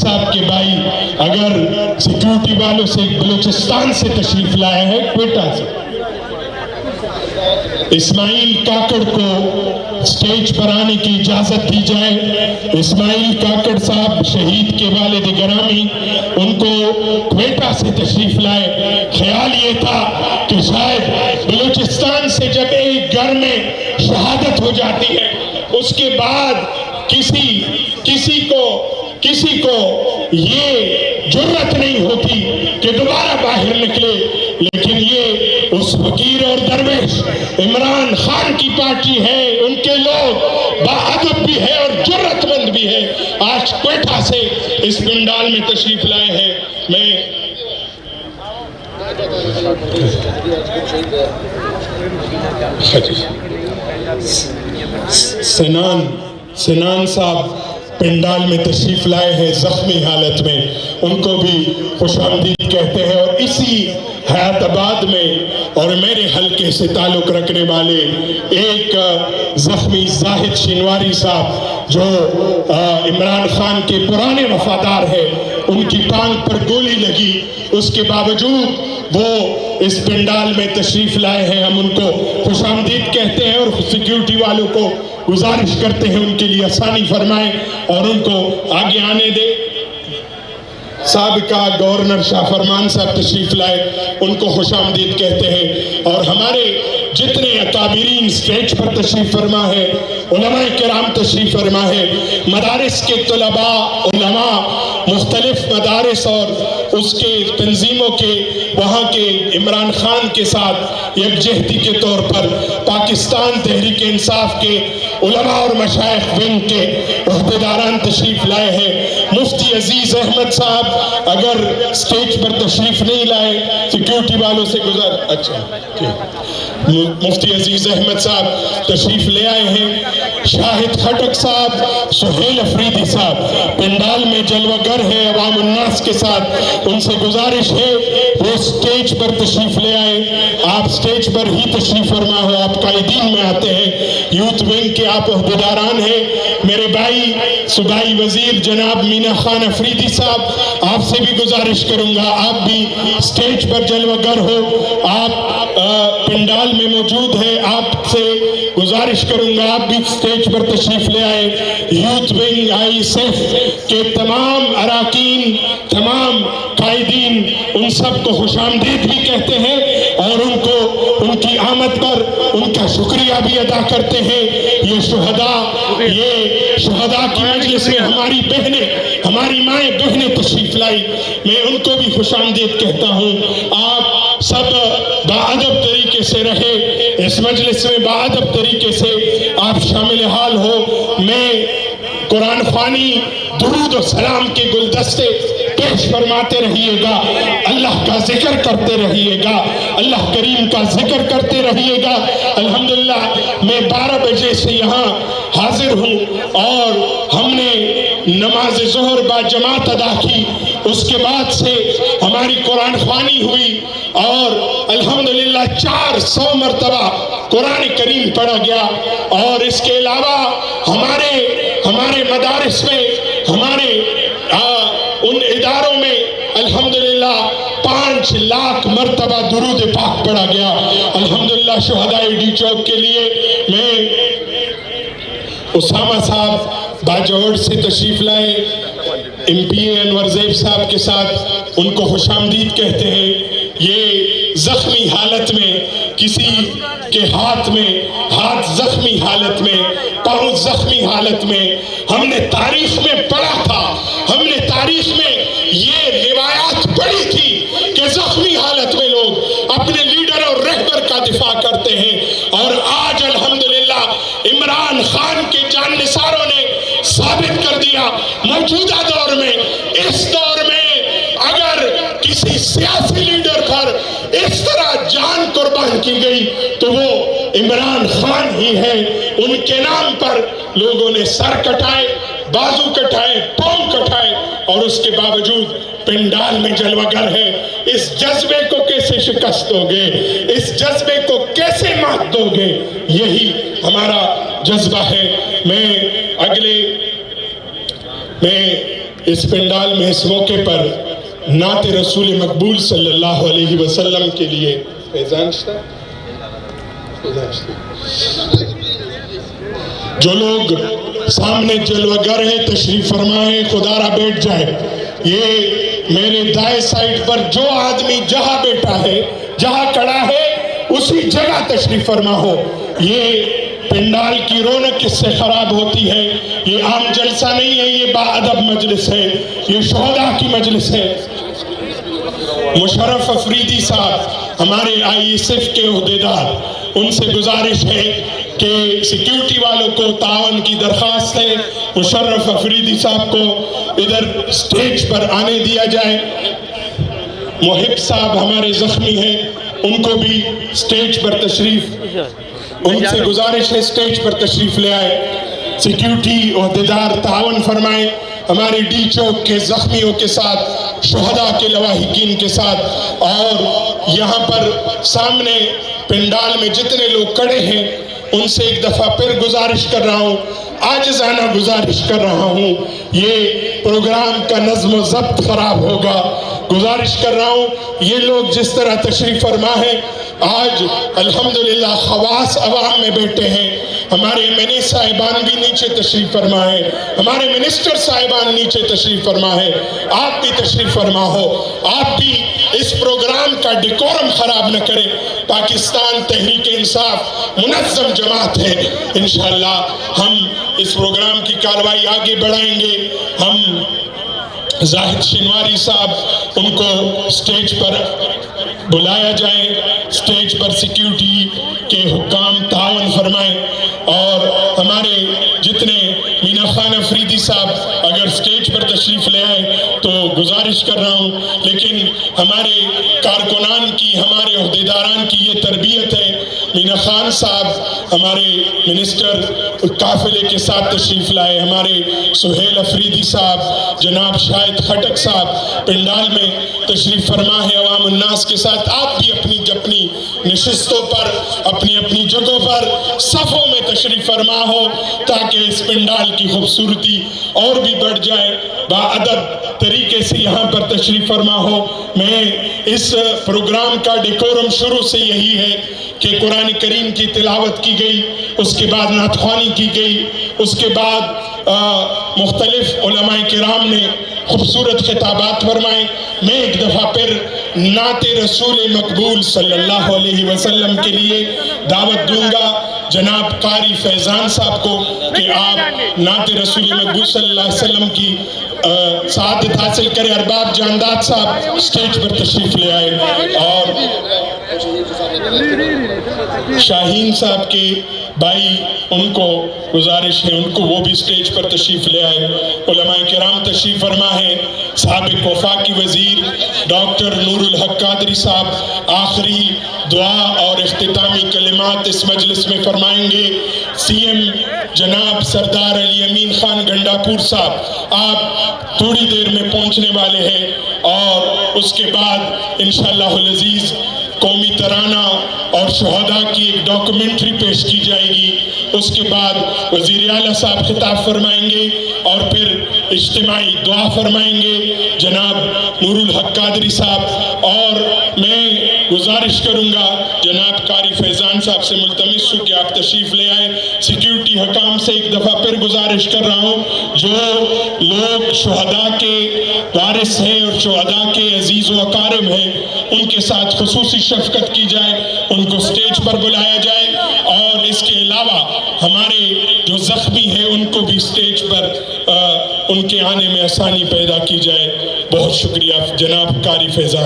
صاحب کے بھائی اگر سیکیورٹی والوں سے بلوچستان سے تشریف لائے ہیں، کوئٹہ سے، اسماعیل کاکڑ کو سٹیج پر آنے کی اجازت دی جائے۔ اسماعیل کاکڑ صاحب شہید کے والد گرامی، ان کو کوئٹہ سے تشریف لائے۔ خیال یہ تھا کہ شاید بلوچستان سے جب ایک گھر میں شہادت ہو جاتی ہے، اس کے بعد کسی کو یہ جرت نہیں ہوتی کہ دوبارہ باہر نکلے، لیکن یہ اس فقیر اور درویش عمران خان کی پارٹی ہے، ان کے لوگ باادب بھی ہے اور جرت مند بھی ہے، آج کوئٹہ سے اس پنڈال میں تشریف لائے ہیں۔ میں سنان صاحب پنڈال میں تشریف لائے ہیں زخمی حالت میں، ان کو بھی خوش آمدید کہتے ہیں۔ اور اسی حیات آباد میں اور میرے حلقے سے تعلق رکھنے والے ایک زخمی زاہد شنواری صاحب جو عمران خان کے پرانے وفادار ہیں، ان کی ٹانگ پر گولی لگی، اس کے باوجود وہ اس پنڈال میں تشریف لائے ہیں، ہم ان کو خوش آمدید کہتے ہیں اور سیکیورٹی والوں کو گزارش کرتے ہیں ان کے لیے آسانی فرمائیں اور ان کو آگے آنے دے۔ سابقہ گورنر شاہ فرمان صاحب تشریف لائے، ان کو خوش آمدید کہتے ہیں۔ اور ہمارے جتنے اکابرین سٹیج پر تشریف فرما ہے، علماء کرام تشریف فرما ہے، مدارس کے طلباء، علماء، مختلف مدارس اور اس کے تنظیموں کے وہاں کے عمران خان کے ساتھ یکجہتی کے طور پر پاکستان تحریک انصاف کے علماء اور مشائخ ونگ کے عہدیداران تشریف لائے ہیں۔ مفتی عزیز احمد صاحب اگر سٹیج پر تشریف نہیں لائے، سیکیورٹی والوں سے مفتی عزیز احمد صاحب تشریف لے آئے ہیں۔ شاہد خٹک صاحب، سہیل افریدی صاحب پنڈال میں جلوہ گر ہے عوام الناس کے ساتھ، ان سے گزارش ہے وہ سٹیج پر تشریف لے آئے۔ آپ سٹیج پر ہی تشریف فرما ہو، آپ قائدین میں آتے ہیں، یوتھ ونگ کے آپ عہدیداران ہیں۔ میرے بھائی صوبائی وزیر جناب مینا خان افریدی صاحب، آپ سے بھی گزارش کروں گا آپ بھی سٹیج پر جلوہ گر ہو، آپ پنڈال میں موجود ہیں، آپ سے گزارش کروں گا آپ بھی سٹیج پر تشریف لے آئے۔ Youth wing I S F کے تمام اراکین، تمام قائدین، ان سب کو خوش آمدید بھی کہتے ہیں اور ان کو ان کی آمد پر ان کا شکریہ بھی ادا کرتے ہیں۔ یہ شہداء کی مجلس میں ہماری بہنیں، ہماری مائیں بہنیں تشریف لائی، میں ان کو بھی خوش آمدید کہتا ہوں۔ آپ سب باادب طریقے سے رہے، اس مجلس میں باادب طریقے سے آپ شامل حال ہو۔ میں قرآن خوانی، درود و سلام کے گلدستے پیش فرماتے رہیے گا، اللہ کا ذکر کرتے رہیے گا، اللہ کریم کا ذکر کرتے رہیے گا۔ الحمدللہ میں 12 بجے سے یہاں حاضر ہوں اور ہم نے نماز ظہر با جماعت ادا کی، اس کے بعد سے ہماری قرآن خوانی ہوئی اور الحمدللہ 400 مرتبہ قرآن کریم پڑھا گیا۔ اور اس کے علاوہ ہمارے مدارس میں، ہمارے ان اداروں میں الحمدللہ 5 لاکھ مرتبہ درود پاک پڑھا گیا۔ الحمدللہ شہداء ڈی چوک کے لیے میں اسامہ صاحب باجوڑ سے تشریف لائے، ایم پی اے انور زیب صاحب کے ساتھ، ان کو خوش آمدید کہتے ہیں۔ یہ زخمی حالت میں، کسی کے ہاتھ زخمی حالت میں، پاؤں زخمی حالت میں، ہم نے تاریخ میں پڑھا تھا، ہم نے تاریخ میں یہ روایات پڑھی تھی کہ زخمی حالت میں لوگ اپنے لیڈر اور رہبر کا دفاع کرتے ہیں۔ اور آج الحمدللہ عمران خان کے جاننثاروں نے ثابت کر دیا، موجودہ دور میں، اس دور میں اگر کسی سیاسی لیڈر پر اس طرح جان قربان کی گئی تو وہ عمران خان ہی ہے۔ ان کے نام پر لوگوں نے سر کٹائے، بازو کٹائے، پاؤں کٹائے اور اس کے باوجود پنڈال میں جلوہ گر ہے۔ اس جذبے کو کیسے شکست دو گے؟ اس جذبے کو کیسے مات دو گے؟ یہی ہمارا جذبہ ہے۔ میں اس پنڈال میں اس موقع پر نعت رسول مقبول صلی اللہ علیہ وسلم کے لیے جو لوگ سامنے جلوہ گر ہیں تشریف فرمائیں، خدا را بیٹھ جائے۔ یہ میرے دائیں سائٹ پر جو آدمی جہاں بیٹھا ہے، جہاں کھڑا ہے، اسی جگہ تشریف فرما ہو۔ یہ پنڈال کی رونق اس سے خراب ہوتی ہے۔ یہ عام جلسہ نہیں ہے، یہ باادب مجلس ہے، یہ شہداء کی مجلس ہے۔ مشرف افریدی صاحب ہمارے آئی ایس ایف کے عہدیدار، ان سے گزارش ہے کہ سیکیورٹی والوں کو تعاون کی درخواست ہے، مشرف افریدی صاحب کو ادھر سٹیج پر آنے دیا جائے۔ محب صاحب ہمارے زخمی ہیں، ان کو بھی سٹیج پر تشریف، ان سے گزارش ہے سٹیج پر تشریف لے آئے۔ سیکیورٹی عہدیدار تعاون فرمائیں ہمارے ڈی چوک کے زخمیوں کے ساتھ، شہداء کے لواحقین کے ساتھ، اور یہاں پر سامنے پنڈال میں جتنے لوگ کھڑے ہیں ان سے ایک دفعہ پھر گزارش کر رہا ہوں، عاجزانہ گزارش کر رہا ہوں، یہ پروگرام کا نظم و ضبط خراب ہوگا۔ گزارش کر رہا ہوں، یہ لوگ جس طرح تشریف فرما ہے، آج الحمدللہ خواص عوام میں بیٹھے ہیں، ہمارے ایم صاحبان بھی نیچے تشریف فرما ہے، ہمارے منسٹر صاحبان نیچے تشریف فرما ہے، آپ بھی تشریف فرما ہو، آپ بھی اس پروگرام کا ڈیکورم خراب نہ کریں۔ پاکستان تحریک انصاف منظم جماعت ہے، انشاءاللہ ہم اس پروگرام کی کارروائی آگے بڑھائیں گے۔ ہم زاہد شنواری صاحب ان کو سٹیج پر بلایا جائے، سٹیج پر سیکیورٹی کے حکام تعاون فرمائیں، اور ہمارے جتنے مینا خان افریدی صاحب اگر سٹیج پر تشریف لے آئے تو گزارش کر رہا ہوں، لیکن ہمارے کارکنان کی، ہمارے عہدیداران کی یہ تربیت ہے۔ مینا خان صاحب ہمارے منسٹر قافلے کے ساتھ تشریف لائے، ہمارے سہیل افریدی صاحب، جناب شاہد خٹک صاحب پنڈال میں تشریف فرما ہے عوام الناس کے ساتھ۔ آپ بھی اپنی اپنی نشستوں پر، اپنی اپنی جگہوں پر صفوں میں تشریف فرما ہو، تاکہ اس پنڈال کی خوبصورتی اور بھی بڑھ جائے۔ باادب طریقے سے یہاں پر تشریف فرما ہو۔ میں اس پروگرام کا ڈیکورم شروع سے یہی ہے کہ قرآن کریم کی تلاوت کی گئی، اس کے بعد نعت خوانی کی گئی، اس کے بعد مختلف علماء کرام نے خوبصورت خطابات فرمائے۔ میں ایک دفعہ پھر نعت رسول مقبول صلی اللہ علیہ وسلم کے لیے دعوت دوں گا جناب قاری فیضان صاحب کو کہ آپ نعت رسول مقبول صلی اللہ علیہ وسلم کی سعادت حاصل کریں۔ ارباب جانداد صاحب سٹیج پر تشریف لے آئے، اور شاہین صاحب کے بھائی ان کو گزارش ہے، ان کو وہ بھی سٹیج پر تشریف لے آئے۔ علماء کرام تشریف فرما ہے، سابق وفاقی وزیر ڈاکٹر نور الحق قادری صاحب آخری دعا اور اختتامی کلمات اس مجلس میں فرمائیں گے۔ سی ایم جناب سردار علی امین خان گنڈا پور صاحب آپ تھوڑی دیر میں پہنچنے والے ہیں، اور اس کے بعد انشاءاللہ العزیز قومی ترانہ اور شہداء کی ایک ڈاکومنٹری پیش کی جائے گی۔ اس کے بعد وزیر اعلیٰ صاحب خطاب فرمائیں گے، اور پھر اجتماعی دعا فرمائیں گے جناب نور الحق قادری صاحب۔ اور میں گزارش کروں گا جناب قاری فیضان صاحب سے ملتمس ہوں کہ آپ تشریف لے آئیں۔ سیکیورٹی حکام سے ایک دفعہ پھر گزارش کر رہا ہوں، جو لوگ شہداء کے وارث ہیں اور شہداء کے عزیز و اقارب ہیں، ان کے ساتھ خصوصی شفقت کی جائے، ان کو سٹیج پر بلایا جائے، اور اس کے علاوہ ہمارے جو زخمی ہیں ان کو بھی سٹیج پر ان کے آنے میں آسانی پیدا کی جائے۔ بہت شکریہ جناب قاری فیضان۔